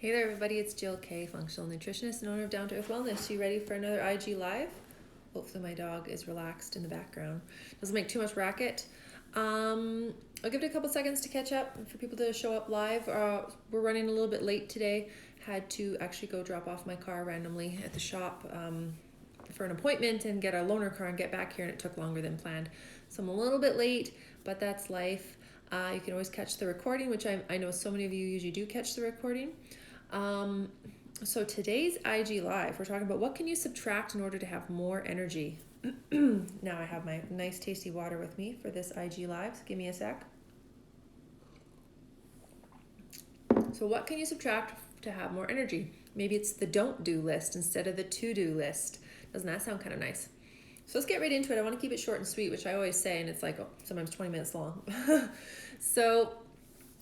Hey there everybody, it's Jill K, functional nutritionist and owner of Down to Earth Wellness. You ready for another IG Live? Hopefully my dog is relaxed in the background. Doesn't make too much racket. I'll give it a couple seconds to catch up for people to show up live. We're running a little bit late today. Had to actually go drop off my car randomly at the shop for an appointment and get a loaner car and get back here, and it took longer than planned. So I'm a little bit late, but that's life. You can always catch the recording, which I know so many of you usually do catch the recording. So today's IG Live, we're talking about what can you subtract in order to have more energy. Now I have my nice tasty water with me for this IG Live, so give me a sec. So what can you subtract to have more energy? Maybe it's the don't do list instead of the to-do list. Doesn't that sound kind of nice? So let's get right into it. I want to keep it short and sweet, which I always say, and it's like sometimes 20 minutes long. So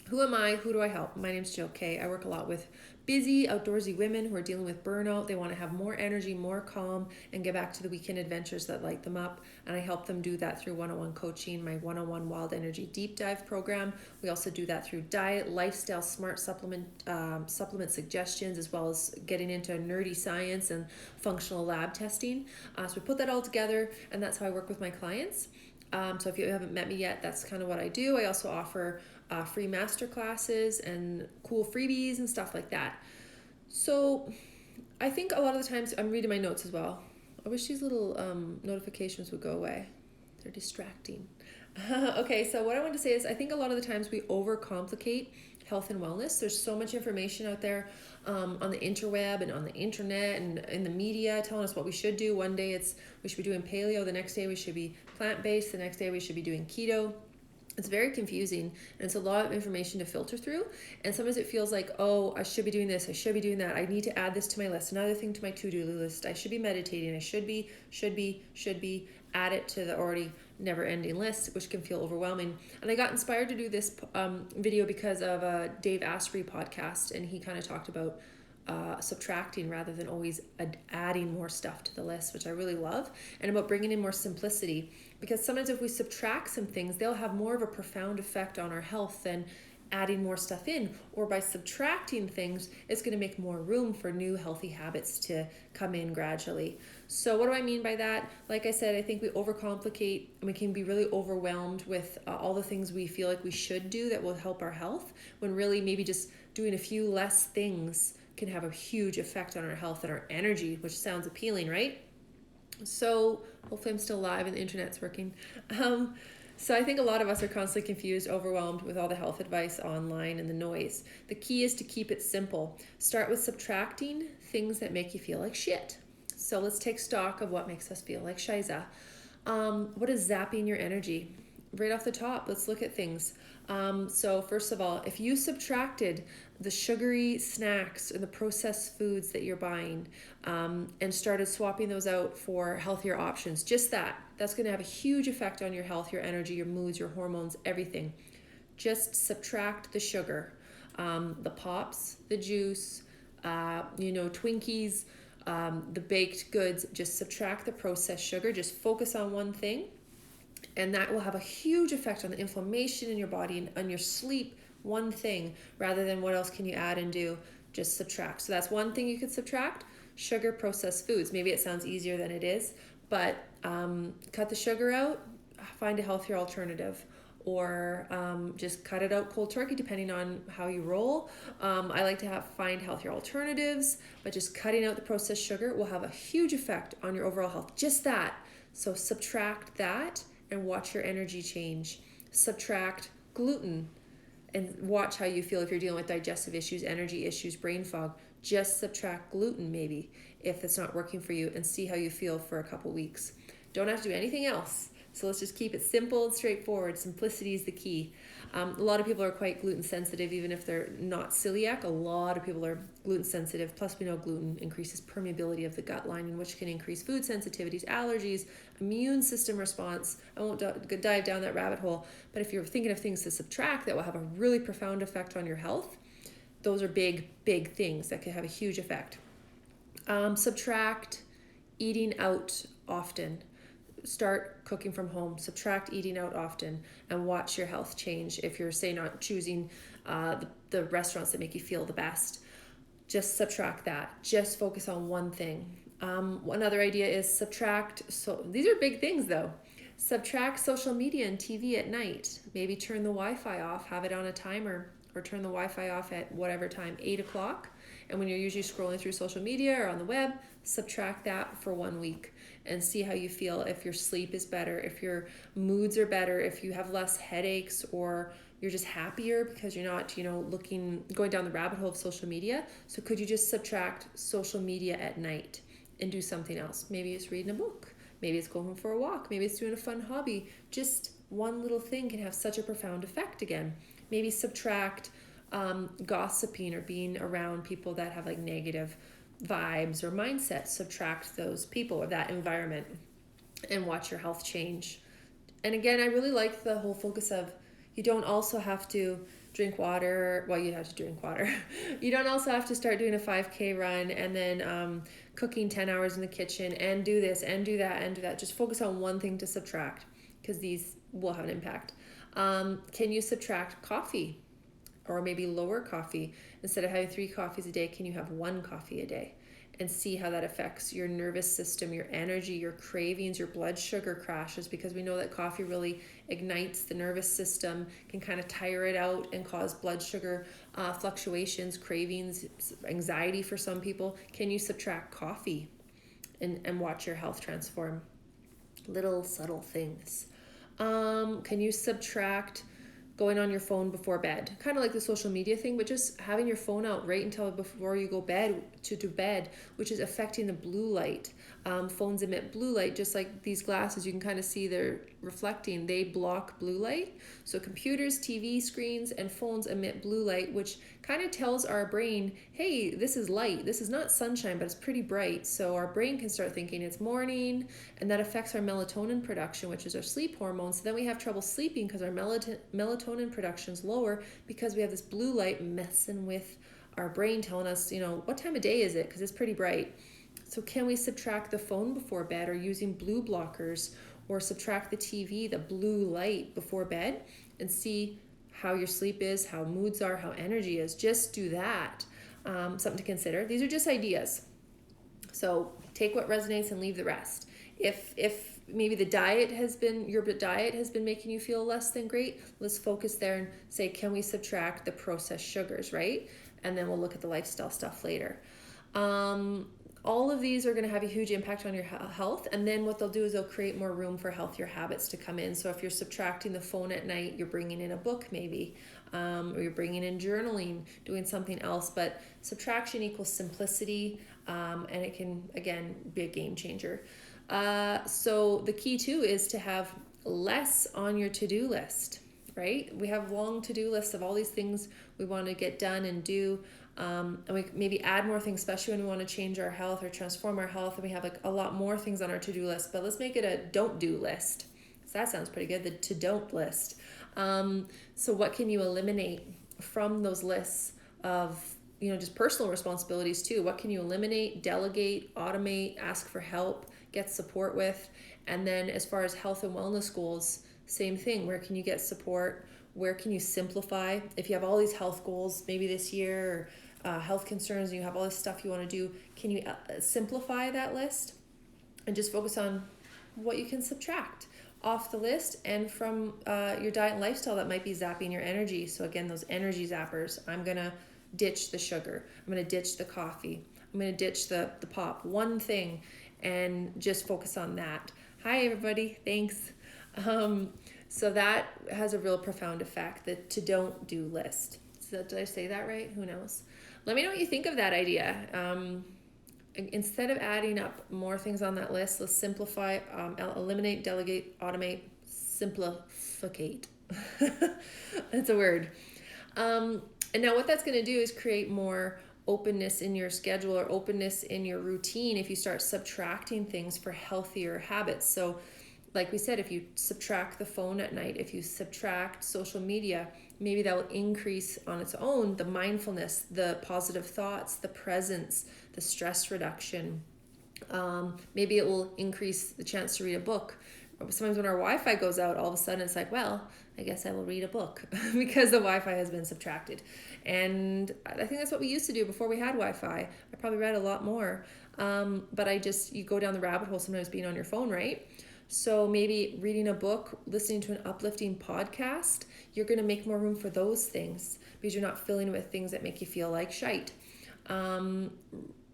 who am I? Who do I help? My name's Jill K. I work a lot with busy, outdoorsy women who are dealing with burnout. They want to have more energy, more calm, and get back to the weekend adventures that light them up. And I help them do that through one-on-one coaching, my one-on-one Wild Energy Deep Dive program. We also do that through diet, lifestyle, smart supplement suggestions, as well as getting into nerdy science and functional lab testing. So we put that all together, and that's how I work with my clients. So if you haven't met me yet, that's kind of what I do. I also offer free master classes and cool freebies and stuff like that. So I think a lot of the times, I'm reading my notes as well. I wish these little notifications would go away. They're distracting. Okay, so what I want to say is I think a lot of the times we overcomplicate health and wellness. There's so much information out there on the interweb and on the internet and in the media telling us what we should do. One day we should be doing paleo, the next day we should be plant-based, the next day we should be doing keto. It's very confusing, and it's a lot of information to filter through, and sometimes it feels like, oh, I should be doing this, I should be doing that, I need to add this to my list, another thing to my to-do list, I should be meditating, I should be, add it to the already never-ending list, which can feel overwhelming. And I got inspired to do this video because of a Dave Asprey podcast, and he kind of talked about subtracting rather than always adding more stuff to the list, which I really love, and about bringing in more simplicity, because sometimes if we subtract some things, they'll have more of a profound effect on our health than adding more stuff in. Or by subtracting things, it's going to make more room for new healthy habits to come in gradually. So what do I mean by that? Like I said, I think we overcomplicate and we can be really overwhelmed with all the things we feel like we should do that will help our health, when really maybe just doing a few less things can have a huge effect on our health and our energy, which sounds appealing, right? So hopefully I'm still live and the internet's working. So I think a lot of us are constantly confused, overwhelmed with all the health advice online and the noise. The key is to keep it simple. Start with subtracting things that make you feel like shit. So let's take stock of what makes us feel like shiza. What is zapping your energy? Right off the top, let's look at things. So first of all, if you subtracted the sugary snacks and the processed foods that you're buying and started swapping those out for healthier options, just that's going to have a huge effect on your health, your energy, your moods, your hormones, everything. Just subtract the sugar, the pops, the juice, Twinkies, the baked goods. Just subtract the processed sugar. Just focus on one thing. And that will have a huge effect on the inflammation in your body and on your sleep, one thing, rather than what else can you add and do, just subtract. So that's one thing you could subtract, sugar, processed foods. Maybe it sounds easier than it is, but cut the sugar out, find a healthier alternative, or just cut it out cold turkey depending on how you roll. I like to find healthier alternatives, but just cutting out the processed sugar will have a huge effect on your overall health, just that. So subtract that and watch your energy change. Subtract gluten and watch how you feel if you're dealing with digestive issues, energy issues, brain fog. Just subtract gluten maybe if it's not working for you, and see how you feel for a couple weeks. Don't have to do anything else. So let's just keep it simple and straightforward. Simplicity is the key. A lot of people are quite gluten sensitive, even if they're not celiac. A lot of people are gluten sensitive. Plus, we know gluten increases permeability of the gut lining, which can increase food sensitivities, allergies, immune system response. I won't dive down that rabbit hole. But if you're thinking of things to subtract that will have a really profound effect on your health, those are big, big things that could have a huge effect. Subtract eating out often. Start cooking from home. Subtract eating out often and watch your health change if you're, say, not choosing the restaurants that make you feel the best. just subtract that. Just focus on one thing. One other idea is subtract. So these are big things though. Subtract social media and TV at night. Maybe turn the Wi-Fi off, have it on a timer, or turn the Wi-Fi off at whatever time, 8 o'clock. And when you're usually scrolling through social media or on the web, subtract that for 1 week and see how you feel. If your sleep is better, if your moods are better, if you have less headaches, or you're just happier because you're not, going down the rabbit hole of social media. So could you just subtract social media at night and do something else? Maybe it's reading a book. Maybe it's going for a walk. Maybe it's doing a fun hobby. Just one little thing can have such a profound effect again. Maybe subtract gossiping or being around people that have like negative vibes or mindsets. Subtract those people or that environment and watch your health change. And again, I really like the whole focus of you don't also have to drink water. Well, you have to drink water. You don't also have to start doing a 5K run and then cooking 10 hours in the kitchen and do this and do that and do that. Just focus on one thing to subtract because these will have an impact. Can you subtract coffee or maybe lower coffee? Instead of having 3 coffees a day, can you have 1 coffee a day? And see how that affects your nervous system, your energy, your cravings, your blood sugar crashes, because we know that coffee really ignites the nervous system, can kind of tire it out and cause blood sugar fluctuations, cravings, anxiety for some people. Can you subtract coffee and watch your health transform? Little subtle things. Can you subtract going on your phone before bed? Kind of like the social media thing, but just having your phone out right until before you go to bed, which is affecting the blue light. Phones emit blue light, just like these glasses. You can kind of see they're reflecting. They block blue light. So computers, TV screens, and phones emit blue light, which kind of tells our brain, hey, this is light. This is not sunshine, but it's pretty bright. So our brain can start thinking it's morning, and that affects our melatonin production, which is our sleep hormone. So then we have trouble sleeping because our melatonin production is lower because we have this blue light messing with our brain, telling us, what time of day is it? Because it's pretty bright. So can we subtract the phone before bed or using blue blockers, or subtract the TV, the blue light before bed, and see how your sleep is, how moods are, how energy is? Just do that. Something to consider. These are just ideas. So take what resonates and leave the rest. If maybe your diet has been making you feel less than great, let's focus there and say, can we subtract the processed sugars, right? And then we'll look at the lifestyle stuff later. All of these are going to have a huge impact on your health, and then what they'll do is they'll create more room for healthier habits to come in. So if you're subtracting the phone at night, you're bringing in a book maybe, or you're bringing in journaling, doing something else. But subtraction equals simplicity, and it can, again, be a game changer. So the key too is to have less on your to-do list, right? We have long to-do lists of all these things we want to get done and do. And we maybe add more things, especially when we want to change our health or transform our health, and we have like a lot more things on our to-do list. But let's make it a don't-do list. So that sounds pretty good, the to-don't list. So what can you eliminate from those lists of, just personal responsibilities too? What can you eliminate, delegate, automate, ask for help, get support with? And then as far as health and wellness goals, same thing. Where can you get support? Where can you simplify? If you have all these health goals, maybe this year, or health concerns, and you have all this stuff you want to do, can you simplify that list and just focus on what you can subtract off the list and from your diet and lifestyle that might be zapping your energy? So again, those energy zappers, I'm going to ditch the sugar. I'm going to ditch the coffee. I'm going to ditch the pop. One thing, and just focus on that. Hi, everybody. Thanks. So that has a real profound effect, the to-don't-do list. So did I say that right? Who knows? Let me know what you think of that idea. Instead of adding up more things on that list, let's simplify, eliminate, delegate, automate, simplificate. That's a word. And now what that's going to do is create more openness in your schedule or openness in your routine if you start subtracting things for healthier habits. So like we said, if you subtract the phone at night, if you subtract social media, maybe that will increase on its own the mindfulness, the positive thoughts, the presence, the stress reduction. Maybe it will increase the chance to read a book sometimes when our Wi-Fi goes out, all of a sudden it's like, well, I guess I will read a book because the Wi-Fi has been subtracted. And I think that's what we used to do before we had Wi-Fi. I probably read a lot more. But you go down the rabbit hole sometimes being on your phone, right? So maybe reading a book, listening to an uplifting podcast, you're going to make more room for those things because you're not filling it with things that make you feel like shite.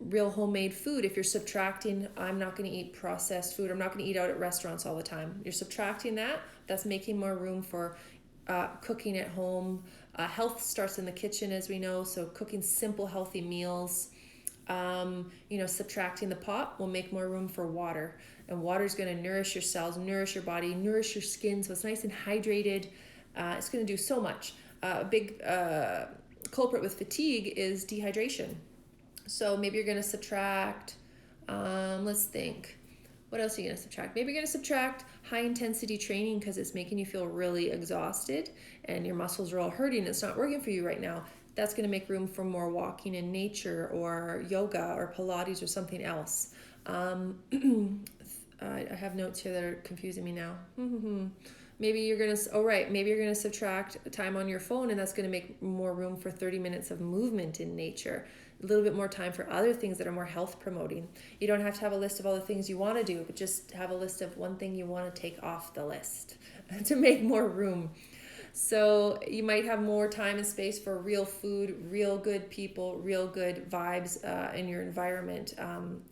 Real homemade food. If you're subtracting, I'm not going to eat processed food. I'm not going to eat out at restaurants all the time. You're subtracting that. That's making more room for cooking at home. Health starts in the kitchen, as we know. So cooking simple, healthy meals. Subtracting the pot will make more room for water. And water is going to nourish your cells, nourish your body, nourish your skin. So it's nice and hydrated. It's going to do so much. A big culprit with fatigue is dehydration. So maybe you're going to subtract, let's think. What else are you going to subtract? Maybe you're going to subtract high intensity training because it's making you feel really exhausted and your muscles are all hurting. It's not working for you right now. That's going to make room for more walking in nature or yoga or Pilates or something else. I have notes here that are confusing me now. Maybe you're going to subtract time on your phone, and that's going to make more room for 30 minutes of movement in nature. A little bit more time for other things that are more health promoting. You don't have to have a list of all the things you want to do, but just have a list of one thing you want to take off the list to make more room. So you might have more time and space for real food, real good people, real good vibes in your environment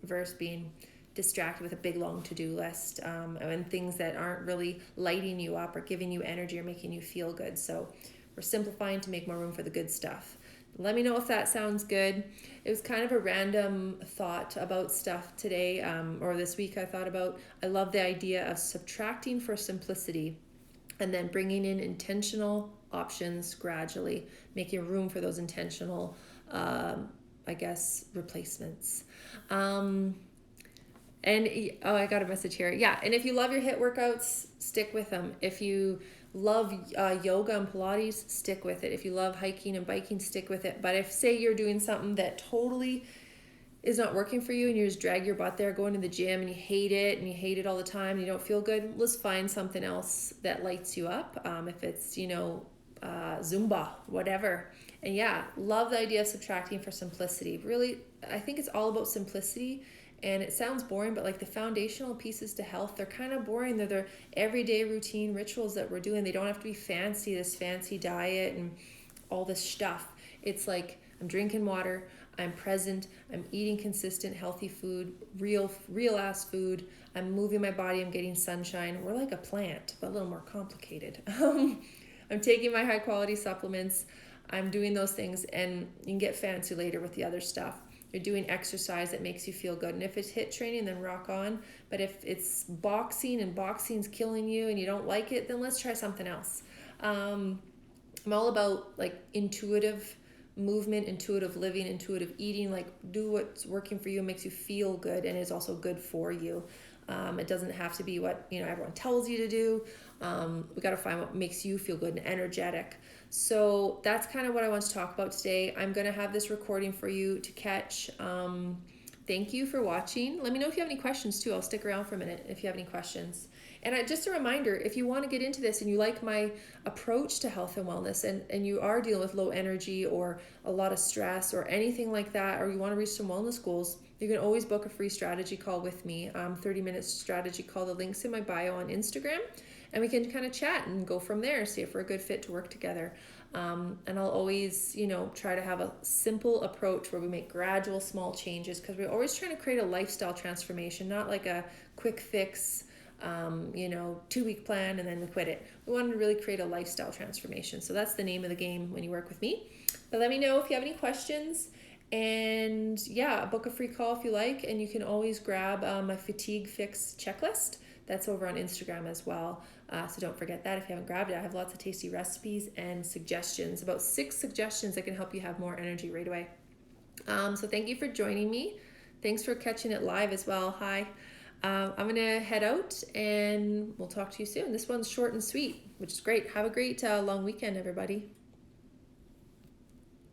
versus being distracted with a big long to-do list and things that aren't really lighting you up or giving you energy or making you feel good. So we're simplifying to make more room for the good stuff. Let me know if that sounds good. It was kind of a random thought about stuff today or this week I love the idea of subtracting for simplicity and then bringing in intentional options gradually, making room for those intentional, replacements. I got a message here. Yeah, and if you love your HIIT workouts, stick with them. If you love yoga and Pilates, stick with it. If you love hiking and biking, stick with it. But if, say, you're doing something that totally is not working for you and you just drag your butt there going to the gym and you hate it all the time and you don't feel good, let's find something else that lights you up. If it's, Zumba, whatever. And yeah, love the idea of subtracting for simplicity. Really, I think it's all about simplicity. And it sounds boring, but like the foundational pieces to health, they're kind of boring. They're their everyday routine rituals that we're doing. They don't have to be fancy, this fancy diet and all this stuff. It's like I'm drinking water, I'm present, I'm eating consistent, healthy food, real ass food. I'm moving my body, I'm getting sunshine. We're like a plant, but a little more complicated. I'm taking my high quality supplements. I'm doing those things, and you can get fancy later with the other stuff. You're doing exercise that makes you feel good. And if it's HIIT training, then rock on. But if it's boxing and boxing's killing you and you don't like it, then let's try something else. I'm all about like intuitive movement, intuitive living, intuitive eating. Like do what's working for you and makes you feel good and is also good for you. It doesn't have to be what everyone tells you to do. We got to find what makes you feel good and energetic. So that's kind of what I want to talk about today. I'm going to have this recording for you to catch. Thank you for watching. Let me know if you have any questions too. I'll stick around for a minute if you have any questions. And just a reminder, if you want to get into this and you like my approach to health and wellness and you are dealing with low energy or a lot of stress or anything like that, or you want to reach some wellness goals, you can always book a free strategy call with me, 30-minute strategy call. The link's in my bio on Instagram, and we can kind of chat and go from there, see if we're a good fit to work together. And I'll always, try to have a simple approach where we make gradual small changes, because we're always trying to create a lifestyle transformation, not like a quick fix, 2-week plan and then we quit it. We want to really create a lifestyle transformation. So that's the name of the game when you work with me. But let me know if you have any questions. And yeah, book a free call if you like, and you can always grab my fatigue fix checklist. That's over on Instagram as well. So don't forget that if you haven't grabbed it. I have lots of tasty recipes and suggestions, about 6 suggestions that can help you have more energy right away. So thank you for joining me. Thanks for catching it live as well. Hi. I'm going to head out and we'll talk to you soon. This one's short and sweet, which is great. Have a great long weekend, everybody.